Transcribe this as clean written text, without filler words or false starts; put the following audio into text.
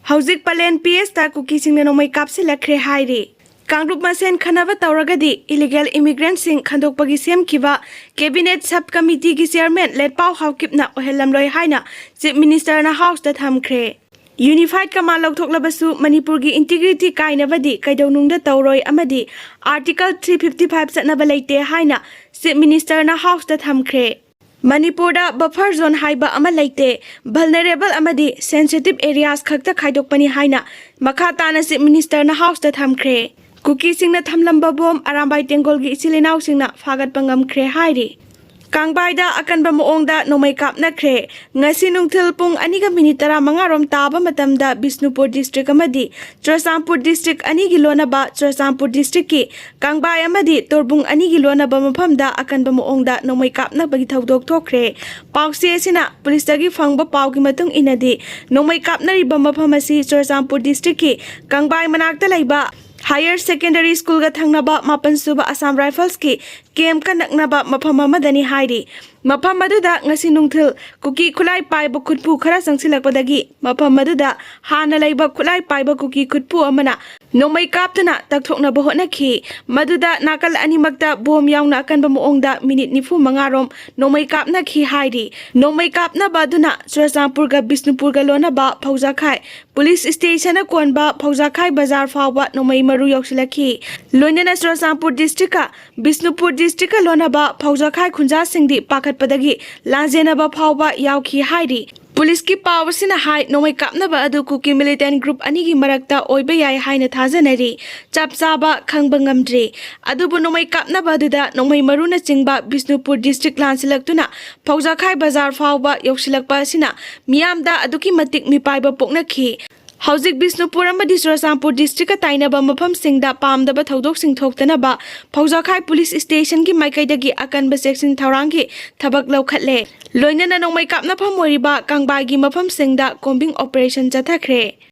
Hauzik Palen PS ta kuki sing na nomay kapsilakre hairi. Kangrup masen khanaba tauragadi illegal immigrant sing khandokpagi semkiba cabinet subcommittee gi chairman let pau haukipna ohelamloi haina chief minister na house ta thamkhre. Unified Command Lauthoklabasu Manipur gi integrity kainabadi kaidawnungda tauroi amadi Article 355 chatnaba leite haina chief minister na house ta thamkhre. Manipur da buffer zone haiba ama leite vulnerable amadi sensitive areas khakta khaidokpani haina makha tana chief minister na house ta thamkhre. Kuki singna thamlamba bom arambai tengol gi ichilinau singna fagat pangam khre hairi. Kangbai da akanba moongda nomai kapna khre ngasi nungthil pung aniga minute 15 rom taba matamda Bisnupur district amadi Churachandpur district ani gi lonaba Churachandpur district ki Kangbai amadi Torbung ani gi lonaba mafamda akanba moongda nomai kapna bagi thodok thokre pause sina police tagi phangba paw gi matung inadi nomai kapna riba mafam asi Churachandpur district ki Kangbai manakta laiba Higher Secondary School ga thangnaba mapan suba Assam Rifles ki camp ka naknaba mafam amadani hairi mafam maduda ngasi nungthil kuki khulai paiba khutpu khara sangsilakpadagi mafam maduda hana laiba khulai paiba kuki khutpu amana nomai kaptana takthokna bohona khi maduda nakal animakta bom yauna akanba moongda minute 95 rom nomai kapna khi hairi nomai kapna baduna Churachandpur ga Bisnupur ga lona ba phaujakhai police station a konba phaujakhai bazar fawa nomai maru yoksilakhi loinana Churachandpur district ka Bisnupur district ka lona ba phaujakhai khunja singdi pakhatpadagi lanjena ba phawba yaukhi hairi Police ki pawasina hai nomai kapnaba adu kuki militant group ani gi marakta oiba yai haina thajanari chapchaba khangba ngamdre adubu nomai kapnaba aduda nomai maruna chingba Bisnupur district lansilaktuna phaujakhai bazar fawba yoksilakpa sina miyamda aduki matik mipaiba poknakhi Hauzik Bisnupur amadi Churachandpur district ka tainaba mafam singda pamdaba thodok sing thoktanaba phaujakhai police station ki maikaidagi akanba section thaurangi thabak laukhatle loinana nomai kapna pham oriba Kangbai gi mafam singda combing operation chathakre